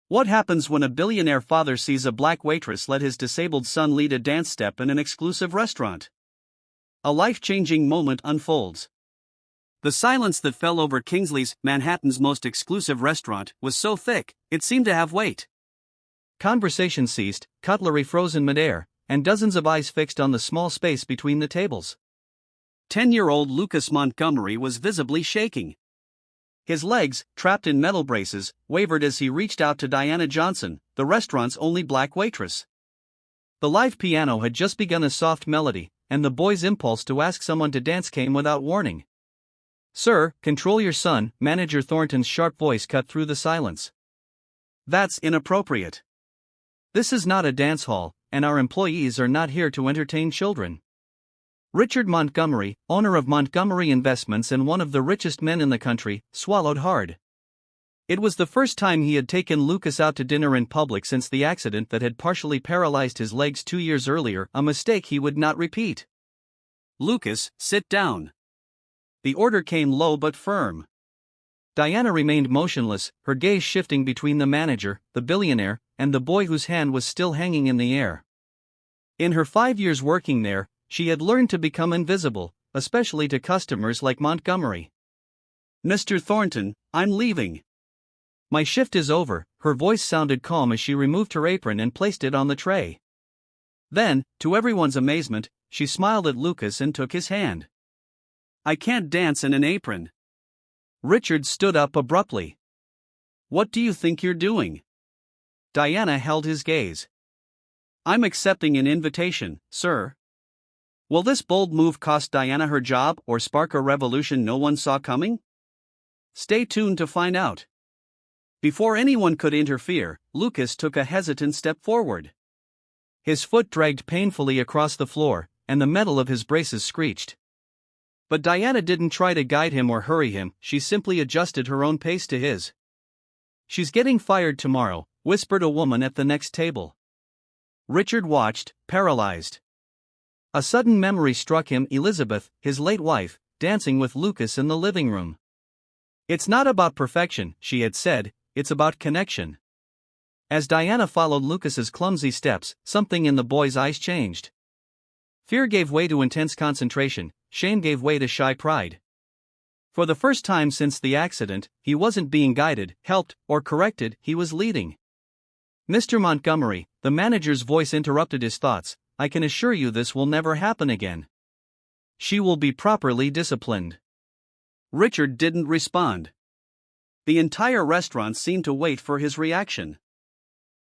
What happens when a billionaire father sees a black waitress let his disabled son lead a dance step in an exclusive restaurant? A life-changing moment unfolds. The silence that fell over Kingsley's, Manhattan's most exclusive restaurant, was so thick, it seemed to have weight. Conversation ceased, cutlery frozen midair, and dozens of eyes fixed on the small space between the tables. 10-year-old Lucas Montgomery was visibly shaking. His legs, trapped in metal braces, wavered as he reached out to Diana Johnson, the restaurant's only black waitress. The live piano had just begun a soft melody, and the boy's impulse to ask someone to dance came without warning. "Sir, control your son," Manager Thornton's sharp voice cut through the silence. "That's inappropriate. This is not a dance hall, and our employees are not here to entertain children." Richard Montgomery, owner of Montgomery Investments and one of the richest men in the country, swallowed hard. It was the first time he had taken Lucas out to dinner in public since the accident that had partially paralyzed his legs 2 years earlier, a mistake he would not repeat. "Lucas, sit down." The order came low but firm. Diana remained motionless, her gaze shifting between the manager, the billionaire, and the boy whose hand was still hanging in the air. In her 5 years working there, she had learned to become invisible, especially to customers like Montgomery. "Mr. Thornton, I'm leaving. My shift is over." Her voice sounded calm as she removed her apron and placed it on the tray. Then, to everyone's amazement, she smiled at Lucas and took his hand. "I can't dance in an apron." Richard stood up abruptly. "What do you think you're doing?" Diana held his gaze. "I'm accepting an invitation, sir." Will this bold move cost Diana her job or spark a revolution no one saw coming? Stay tuned to find out. Before anyone could interfere, Lucas took a hesitant step forward. His foot dragged painfully across the floor, and the metal of his braces screeched. But Diana didn't try to guide him or hurry him, she simply adjusted her own pace to his. "She's getting fired tomorrow," whispered a woman at the next table. Richard watched, paralyzed. A sudden memory struck him: Elizabeth, his late wife, dancing with Lucas in the living room. "It's not about perfection," she had said, "it's about connection." As Diana followed Lucas's clumsy steps, something in the boy's eyes changed. Fear gave way to intense concentration, shame gave way to shy pride. For the first time since the accident, he wasn't being guided, helped, or corrected, he was leading. "Mr. Montgomery," the manager's voice interrupted his thoughts, "I can assure you this will never happen again. She will be properly disciplined." Richard didn't respond. The entire restaurant seemed to wait for his reaction.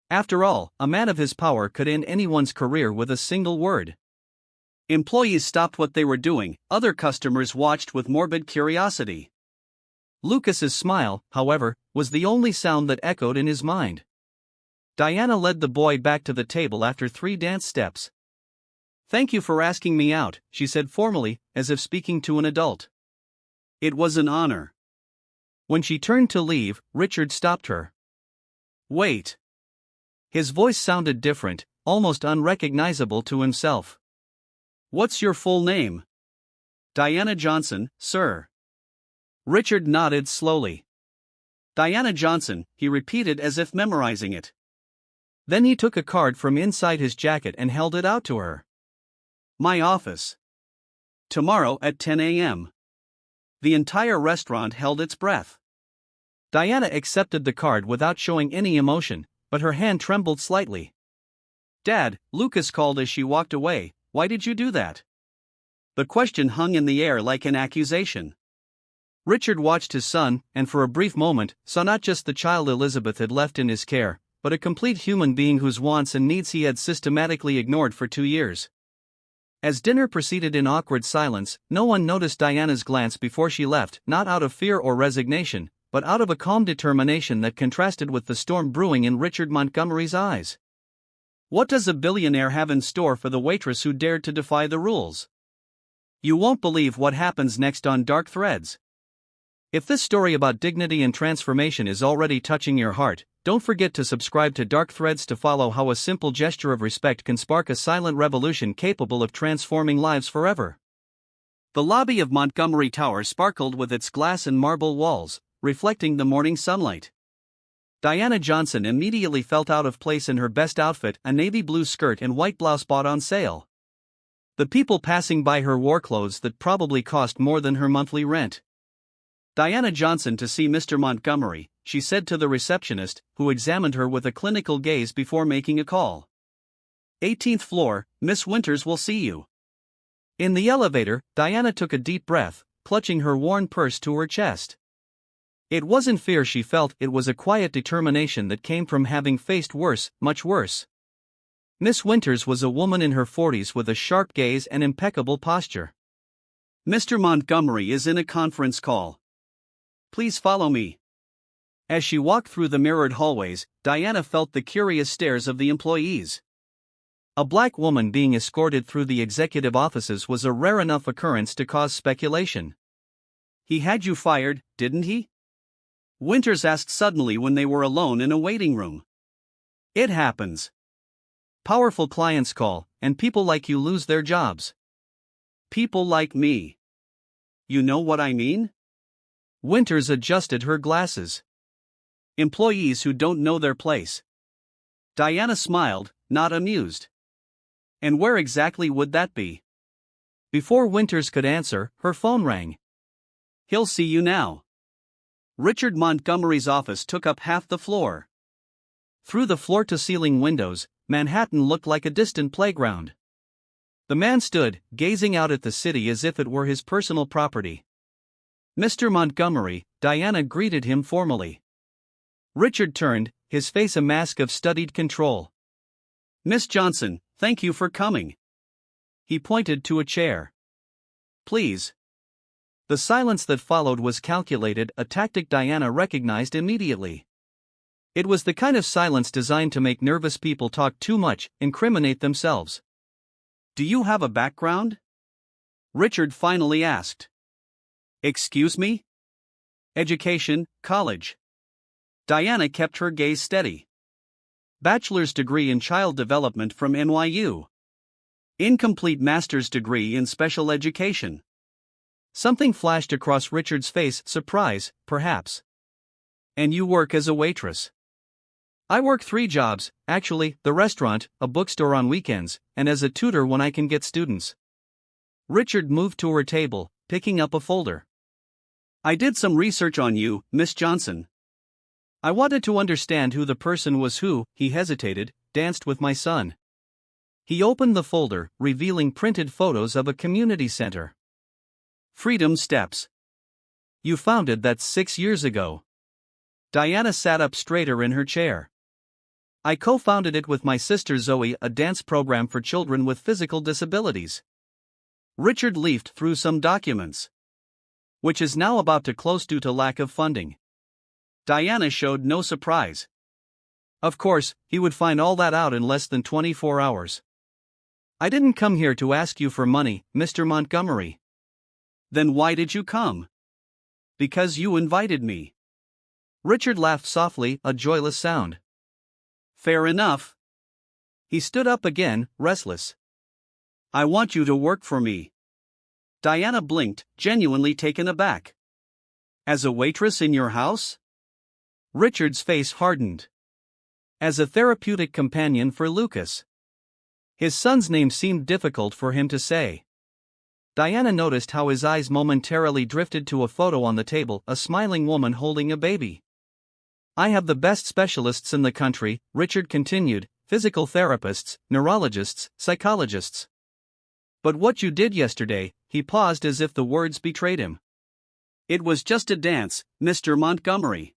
After all, a man of his power could end anyone's career with a single word. Employees stopped what they were doing, other customers watched with morbid curiosity. Lucas's smile, however, was the only sound that echoed in his mind. Diana led the boy back to the table after 3 dance steps. "Thank you for asking me out," she said formally, as if speaking to an adult. "It was an honor." When she turned to leave, Richard stopped her. "Wait." His voice sounded different, almost unrecognizable to himself. "What's your full name?" "Diana Johnson, sir." Richard nodded slowly. "Diana Johnson," he repeated as if memorizing it. Then he took a card from inside his jacket and held it out to her. "My office. Tomorrow at 10 a.m. The entire restaurant held its breath. Diana accepted the card without showing any emotion, but her hand trembled slightly. "Dad," Lucas called as she walked away, "why did you do that?" The question hung in the air like an accusation. Richard watched his son, and for a brief moment, saw not just the child Elizabeth had left in his care, but a complete human being whose wants and needs he had systematically ignored for 2 years. As dinner proceeded in awkward silence, no one noticed Diana's glance before she left, not out of fear or resignation, but out of a calm determination that contrasted with the storm brewing in Richard Montgomery's eyes. What does a billionaire have in store for the waitress who dared to defy the rules? You won't believe what happens next on Dark Threads. If this story about dignity and transformation is already touching your heart, don't forget to subscribe to Dark Threads to follow how a simple gesture of respect can spark a silent revolution capable of transforming lives forever. The lobby of Montgomery Tower sparkled with its glass and marble walls, reflecting the morning sunlight. Diana Johnson immediately felt out of place in her best outfit, a navy blue skirt and white blouse bought on sale. The people passing by her wore clothes that probably cost more than her monthly rent. "Diana Johnson to see Mr. Montgomery," she said to the receptionist, who examined her with a clinical gaze before making a call. "18th floor, Miss Winters will see you." In the elevator, Diana took a deep breath, clutching her worn purse to her chest. It wasn't fear she felt, it was a quiet determination that came from having faced worse, much worse. Miss Winters was a woman in her 40s with a sharp gaze and impeccable posture. "Mr. Montgomery is in a conference call. Please follow me." As she walked through the mirrored hallways, Diana felt the curious stares of the employees. A black woman being escorted through the executive offices was a rare enough occurrence to cause speculation. "He had you fired, didn't he?" Winters asked suddenly when they were alone in a waiting room. "It happens. Powerful clients call, and people like you lose their jobs." "People like me. You know what I mean?" Winters adjusted her glasses. "Employees who don't know their place." Diana smiled, not amused. "And where exactly would that be?" Before Winters could answer, her phone rang. "He'll see you now." Richard Montgomery's office took up half the floor. Through the floor-to-ceiling windows, Manhattan looked like a distant playground. The man stood, gazing out at the city as if it were his personal property. "Mr. Montgomery," Diana greeted him formally. Richard turned, his face a mask of studied control. "Miss Johnson, thank you for coming." He pointed to a chair. "Please." The silence that followed was calculated, a tactic Diana recognized immediately. It was the kind of silence designed to make nervous people talk too much, incriminate themselves. "Do you have a background?" Richard finally asked. "Excuse me?" "Education, college." Diana kept her gaze steady. "Bachelor's degree in child development from NYU. Incomplete master's degree in special education." Something flashed across Richard's face, surprise, perhaps. "And you work as a waitress?" "I work 3 jobs, actually, the restaurant, a bookstore on weekends, and as a tutor when I can get students." Richard moved to her table, picking up a folder. "I did some research on you, Miss Johnson. I wanted to understand who the person was who," he hesitated, "danced with my son." He opened the folder, revealing printed photos of a community center. "Freedom Steps. You founded that 6 years ago." Diana sat up straighter in her chair. "I co-founded it with my sister Zoe, a dance program for children with physical disabilities." Richard leafed through some documents. "Which is now about to close due to lack of funding." Diana showed no surprise. Of course, he would find all that out in less than 24 hours. "I didn't come here to ask you for money, Mr. Montgomery." "Then why did you come?" "Because you invited me." Richard laughed softly, a joyless sound. "Fair enough." He stood up again, restless. "I want you to work for me." Diana blinked, genuinely taken aback. "As a waitress in your house?" Richard's face hardened. "As a therapeutic companion for Lucas." His son's name seemed difficult for him to say. Diana noticed how his eyes momentarily drifted to a photo on the table, a smiling woman holding a baby. "I have the best specialists in the country," Richard continued, "physical therapists, neurologists, psychologists. But what you did yesterday," he paused as if the words betrayed him. "It was just a dance, Mr. Montgomery."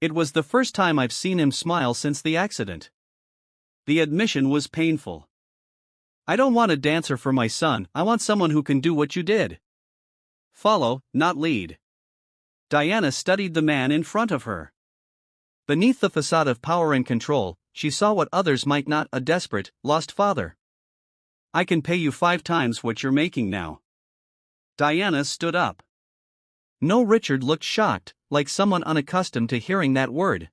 It was the first time I've seen him smile since the accident. The admission was painful. "I don't want a dancer for my son, I want someone who can do what you did. Follow, not lead." Diana studied the man in front of her. Beneath the facade of power and control, she saw what others might not, a desperate, lost father. "I can pay you 5 times what you're making now." Diana stood up. No, Richard looked shocked, like someone unaccustomed to hearing that word.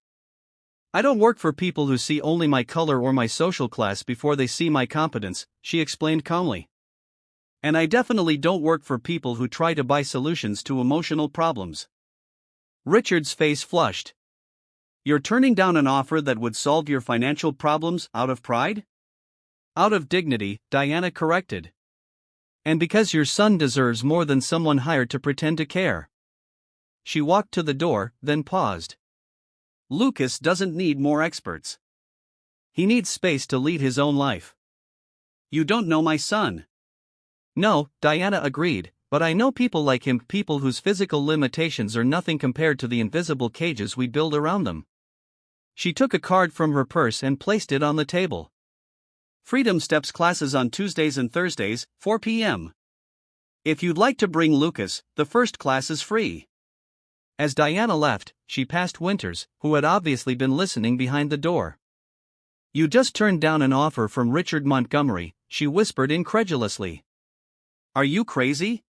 "I don't work for people who see only my color or my social class before they see my competence," she explained calmly. "And I definitely don't work for people who try to buy solutions to emotional problems." Richard's face flushed. You're turning down an offer that would solve your financial problems out of pride? Out of dignity, Diana corrected. And because your son deserves more than someone hired to pretend to care. She walked to the door, then paused. Lucas doesn't need more experts. He needs space to lead his own life. You don't know my son. No, Diana agreed, but I know people like him, people whose physical limitations are nothing compared to the invisible cages we build around them. She took a card from her purse and placed it on the table. Freedom Steps classes on Tuesdays and Thursdays, 4 p.m. If you'd like to bring Lucas, the first class is free. As Diana left, she passed Winters, who had obviously been listening behind the door. You just turned down an offer from Richard Montgomery, she whispered incredulously. Are you crazy?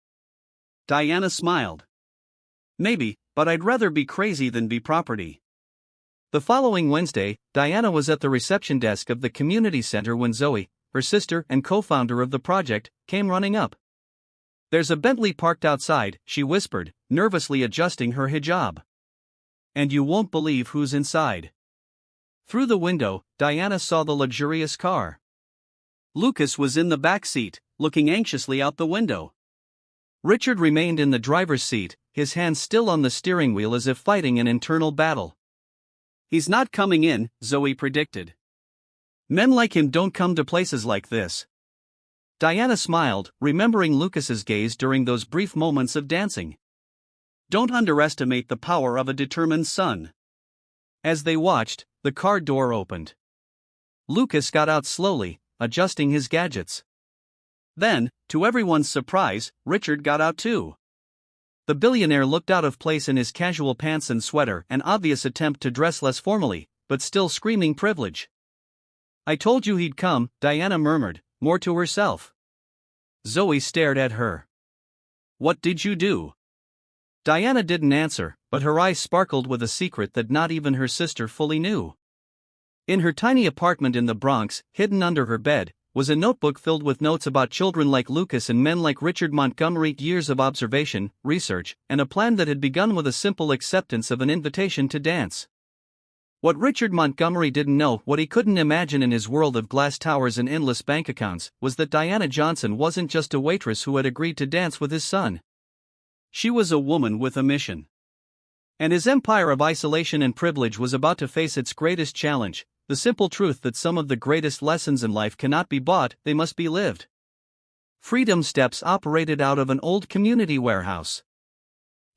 Diana smiled. Maybe, but I'd rather be crazy than be property. The following Wednesday, Diana was at the reception desk of the community center when Zoe, her sister and co-founder of the project, came running up. There's a Bentley parked outside, she whispered, nervously adjusting her hijab. And you won't believe who's inside. Through the window, Diana saw the luxurious car. Lucas was in the back seat, looking anxiously out the window. Richard remained in the driver's seat, his hands still on the steering wheel as if fighting an internal battle. He's not coming in, Zoe predicted. Men like him don't come to places like this. Diana smiled, remembering Lucas's gaze during those brief moments of dancing. Don't underestimate the power of a determined son. As they watched, the car door opened. Lucas got out slowly, adjusting his gadgets. Then, to everyone's surprise, Richard got out too. The billionaire looked out of place in his casual pants and sweater, an obvious attempt to dress less formally, but still screaming privilege. I told you he'd come, Diana murmured, more to herself. Zoe stared at her. What did you do? Diana didn't answer, but her eyes sparkled with a secret that not even her sister fully knew. In her tiny apartment in the Bronx, hidden under her bed, was a notebook filled with notes about children like Lucas and men like Richard Montgomery, years of observation, research, and a plan that had begun with a simple acceptance of an invitation to dance. What Richard Montgomery didn't know, what he couldn't imagine in his world of glass towers and endless bank accounts, was that Diana Johnson wasn't just a waitress who had agreed to dance with his son. She was a woman with a mission. And his empire of isolation and privilege was about to face its greatest challenge, the simple truth that some of the greatest lessons in life cannot be bought, they must be lived. Freedom Steps operated out of an old community warehouse.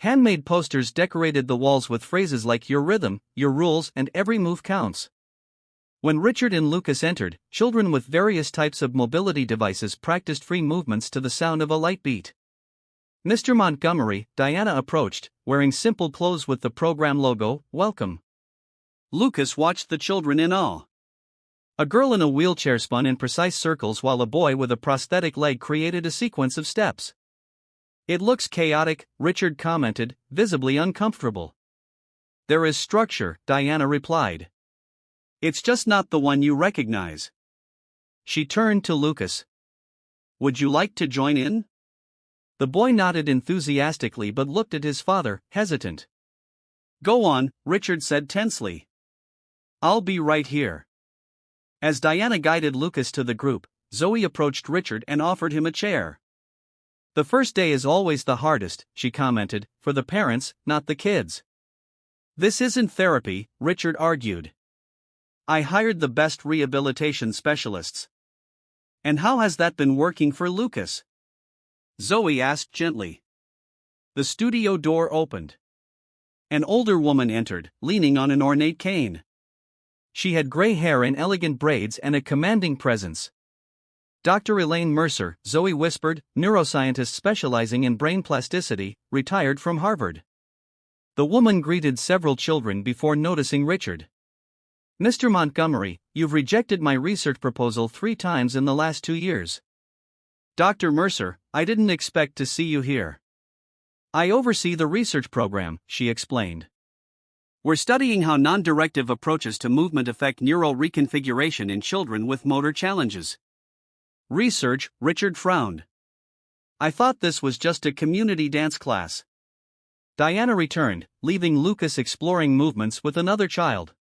Handmade posters decorated the walls with phrases like your rhythm, your rules, and every move counts. When Richard and Lucas entered, children with various types of mobility devices practiced free movements to the sound of a light beat. Mr. Montgomery, Diana approached, wearing simple clothes with the program logo, Welcome. Lucas watched the children in awe. A girl in a wheelchair spun in precise circles while a boy with a prosthetic leg created a sequence of steps. It looks chaotic, Richard commented, visibly uncomfortable. There is structure, Diana replied. It's just not the one you recognize. She turned to Lucas. Would you like to join in? The boy nodded enthusiastically but looked at his father, hesitant. Go on, Richard said tensely. I'll be right here. As Diana guided Lucas to the group, Zoe approached Richard and offered him a chair. The first day is always the hardest, she commented, for the parents, not the kids. This isn't therapy, Richard argued. I hired the best rehabilitation specialists. And how has that been working for Lucas? Zoe asked gently. The studio door opened. An older woman entered, leaning on an ornate cane. She had gray hair in elegant braids and a commanding presence. Dr. Elaine Mercer, Zoe whispered, neuroscientist specializing in brain plasticity, retired from Harvard. The woman greeted several children before noticing Richard. Mr. Montgomery, you've rejected my research proposal 3 times in the last 2 years. Dr. Mercer, I didn't expect to see you here. I oversee the research program, she explained. We're studying how non-directive approaches to movement affect neural reconfiguration in children with motor challenges. Research, Richard frowned. I thought this was just a community dance class. Diana returned, leaving Lucas exploring movements with another child.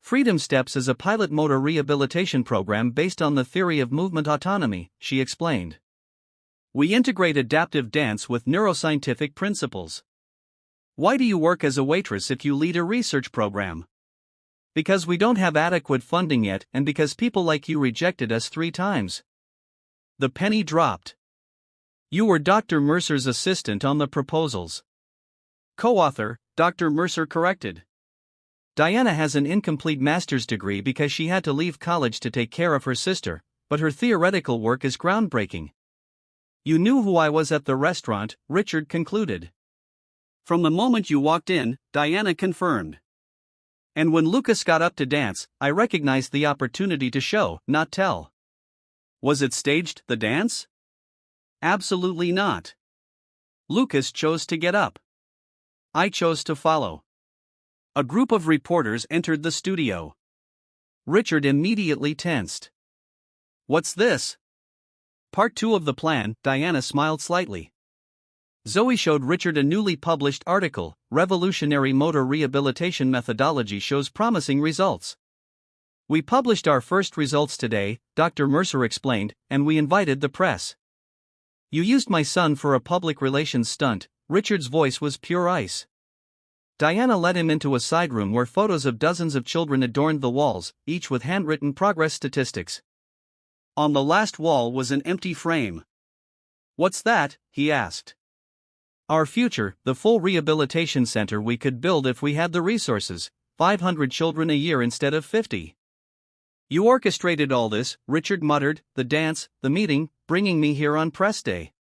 Freedom Steps is a pilot motor rehabilitation program based on the theory of movement autonomy, she explained. We integrate adaptive dance with neuroscientific principles. Why do you work as a waitress if you lead a research program? Because we don't have adequate funding yet, and because people like you rejected us 3 times. The penny dropped. You were Dr. Mercer's assistant on the proposals. Co-author, Dr. Mercer corrected. Diana has an incomplete master's degree because she had to leave college to take care of her sister, but her theoretical work is groundbreaking. You knew who I was at the restaurant, Richard concluded. From the moment you walked in, Diana confirmed. And when Lucas got up to dance, I recognized the opportunity to show, not tell. Was it staged, the dance? Absolutely not. Lucas chose to get up. I chose to follow. A group of reporters entered the studio. Richard immediately tensed. What's this? Part 2 of the plan, Diana smiled slightly. Zoe showed Richard a newly published article, Revolutionary Motor Rehabilitation Methodology Shows Promising Results. We published our first results today, Dr. Mercer explained, and we invited the press. You used my son for a public relations stunt. Richard's voice was pure ice. Diana led him into a side room where photos of dozens of children adorned the walls, each with handwritten progress statistics. On the last wall was an empty frame. What's that? He asked. Our future, the full rehabilitation center we could build if we had the resources, 500 children a year instead of 50. You orchestrated all this, Richard muttered, the dance, the meeting, bringing me here on press day.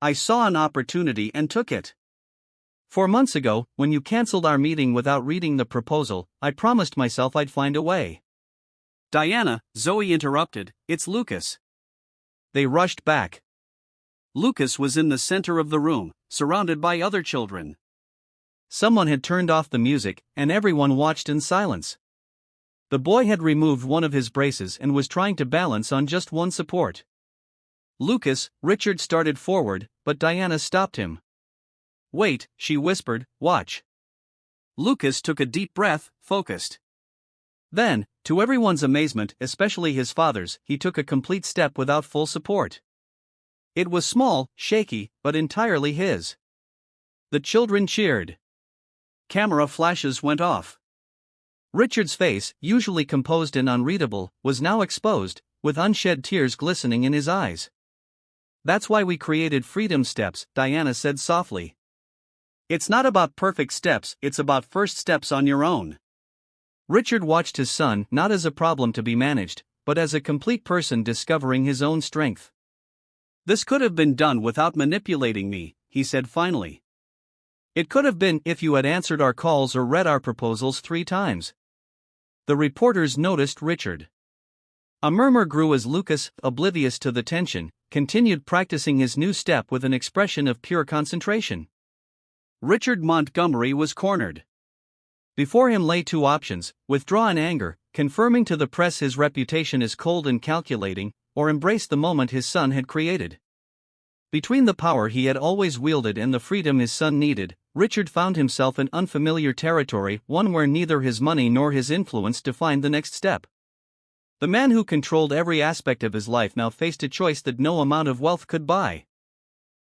I saw an opportunity and took it. 4 months ago, when you cancelled our meeting without reading the proposal, I promised myself I'd find a way. Diana, Zoe interrupted, it's Lucas. They rushed back. Lucas was in the center of the room, surrounded by other children. Someone had turned off the music, and everyone watched in silence. The boy had removed one of his braces and was trying to balance on just one support. Lucas, Richard started forward, but Diana stopped him. Wait, she whispered, watch. Lucas took a deep breath, focused. Then, to everyone's amazement, especially his father's, he took a complete step without full support. It was small, shaky, but entirely his. The children cheered. Camera flashes went off. Richard's face, usually composed and unreadable, was now exposed, with unshed tears glistening in his eyes. That's why we created Freedom Steps, Diana said softly. It's not about perfect steps, it's about first steps on your own. Richard watched his son not as a problem to be managed, but as a complete person discovering his own strength. This could have been done without manipulating me, he said finally. It could have been if you had answered our calls or read our proposals 3 times. The reporters noticed Richard. A murmur grew as Lucas, oblivious to the tension, continued practicing his new step with an expression of pure concentration. Richard Montgomery was cornered. Before him lay 2 options, withdraw in anger, confirming to the press his reputation as cold and calculating, or embrace the moment his son had created. Between the power he had always wielded and the freedom his son needed, Richard found himself in unfamiliar territory, one where neither his money nor his influence defined the next step. The man who controlled every aspect of his life now faced a choice that no amount of wealth could buy.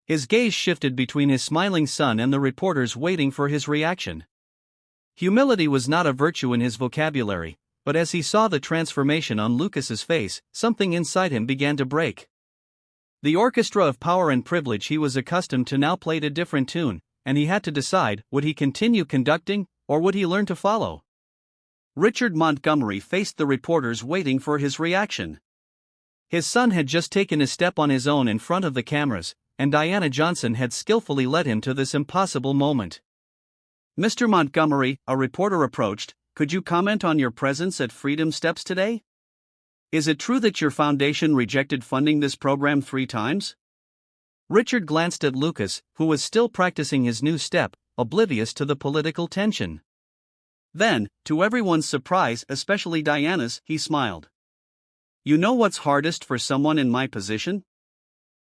His gaze shifted between his smiling son and the reporters waiting for his reaction. Humility was not a virtue in his vocabulary, but as he saw the transformation on Lucas's face, something inside him began to break. The orchestra of power and privilege he was accustomed to now played a different tune, and he had to decide, would he continue conducting, or would he learn to follow? Richard Montgomery faced the reporters waiting for his reaction. His son had just taken a step on his own in front of the cameras, and Diana Johnson had skillfully led him to this impossible moment. Mr. Montgomery, a reporter approached, could you comment on your presence at Freedom Steps today? Is it true that your foundation rejected funding this program 3 times? Richard glanced at Lucas, who was still practicing his new step, oblivious to the political tension. Then, to everyone's surprise, especially Diana's, he smiled. You know what's hardest for someone in my position?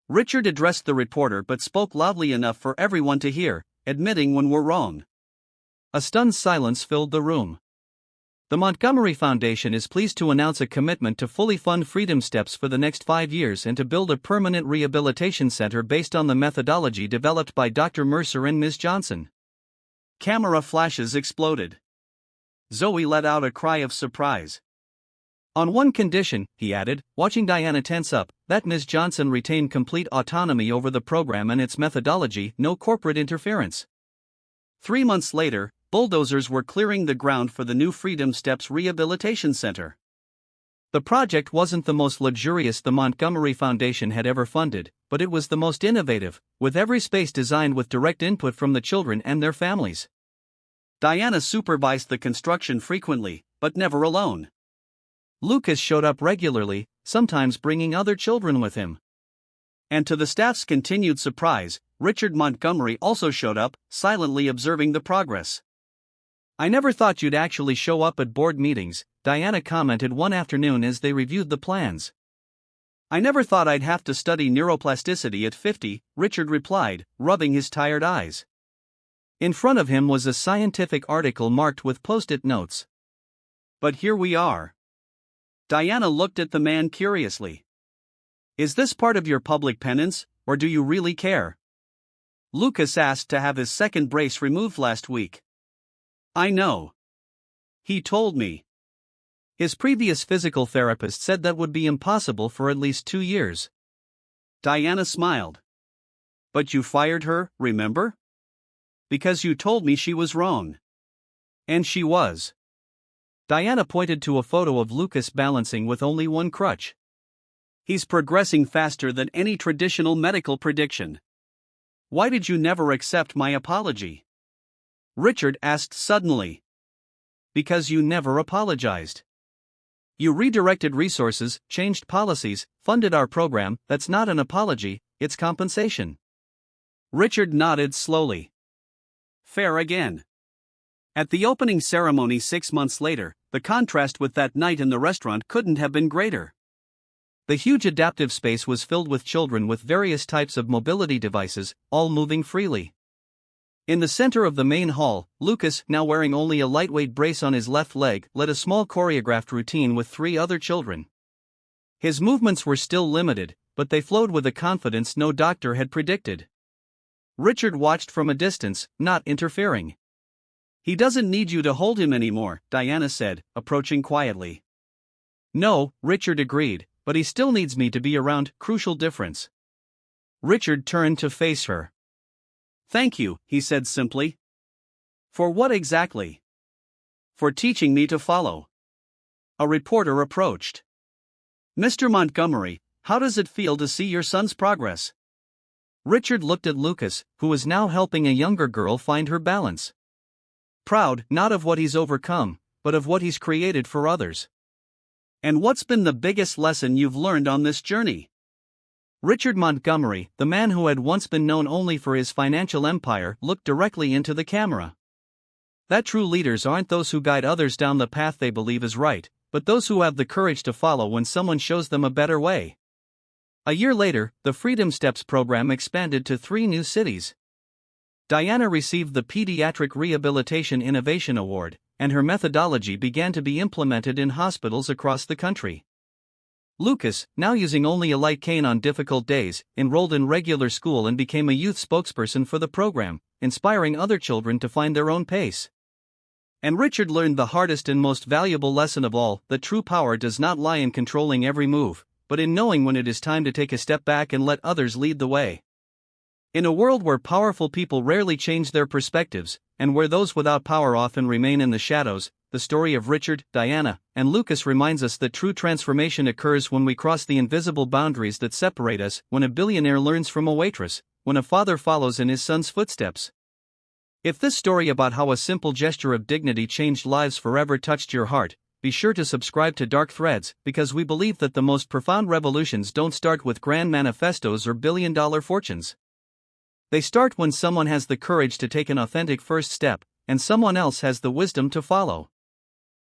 Richard addressed the reporter but spoke loudly enough for everyone to hear. admitting when we're wrong. A stunned silence filled the room. The Montgomery Foundation is pleased to announce a commitment to fully fund Freedom Steps for the next 5 years and to build a permanent rehabilitation center based on the methodology developed by Dr. Mercer and Ms. Johnson. Camera flashes exploded. Zoe let out a cry of surprise. On one condition, he added, watching Diana tense up, that Ms. Johnson retain complete autonomy over the program and its methodology, no corporate interference. 3 months later, bulldozers were clearing the ground for the new Freedom Steps Rehabilitation Center. The project wasn't the most luxurious the Montgomery Foundation had ever funded, but it was the most innovative, with every space designed with direct input from the children and their families. Diana supervised the construction frequently, but never alone. Lucas showed up regularly, sometimes bringing other children with him. And to the staff's continued surprise, Richard Montgomery also showed up, silently observing the progress. "I never thought you'd actually show up at board meetings," Diana commented one afternoon as they reviewed the plans. "I never thought I'd have to study neuroplasticity at 50, Richard replied, rubbing his tired eyes. In front of him was a scientific article marked with post-it notes. "But here we are." Diana looked at the man curiously. "Is this part of your public penance, or do you really care?" Lucas asked to have his second brace removed last week. "I know. He told me." His previous physical therapist said that would be impossible for at least 2 years. Diana smiled. "But you fired her, remember? Because you told me she was wrong." And she was. Diana pointed to a photo of Lucas balancing with only one crutch. "He's progressing faster than any traditional medical prediction. Why did you never accept my apology?" Richard asked suddenly. "Because you never apologized. You redirected resources, changed policies, funded our program. That's not an apology, it's compensation." Richard nodded slowly. "Fair again." At the opening ceremony 6 months later, the contrast with that night in the restaurant couldn't have been greater. The huge adaptive space was filled with children with various types of mobility devices, all moving freely. In the center of the main hall, Lucas, now wearing only a lightweight brace on his left leg, led a small choreographed routine with 3 other children. His movements were still limited, but they flowed with a confidence no doctor had predicted. Richard watched from a distance, not interfering. "He doesn't need you to hold him anymore," Diana said, approaching quietly. "No," Richard agreed, "but he still needs me to be around, crucial difference." Richard turned to face her. "Thank you," he said simply. "For what exactly?" "For teaching me to follow." A reporter approached. "Mr. Montgomery, how does it feel to see your son's progress?" Richard looked at Lucas, who was now helping a younger girl find her balance. "Proud, not of what he's overcome, but of what he's created for others." "And what's been the biggest lesson you've learned on this journey?" Richard Montgomery, the man who had once been known only for his financial empire, looked directly into the camera. "That true leaders aren't those who guide others down the path they believe is right, but those who have the courage to follow when someone shows them a better way." A year later, the Freedom Steps program expanded to 3 new cities. Diana received the Pediatric Rehabilitation Innovation Award, and her methodology began to be implemented in hospitals across the country. Lucas, now using only a light cane on difficult days, enrolled in regular school and became a youth spokesperson for the program, inspiring other children to find their own pace. And Richard learned the hardest and most valuable lesson of all, that true power does not lie in controlling every move, but in knowing when it is time to take a step back and let others lead the way. In a world where powerful people rarely change their perspectives, and where those without power often remain in the shadows, the story of Richard, Diana, and Lucas reminds us that true transformation occurs when we cross the invisible boundaries that separate us, when a billionaire learns from a waitress, when a father follows in his son's footsteps. If this story about how a simple gesture of dignity changed lives forever touched your heart, be sure to subscribe to Dark Threads, because we believe that the most profound revolutions don't start with grand manifestos or billion-dollar fortunes. They start when someone has the courage to take an authentic first step, and someone else has the wisdom to follow.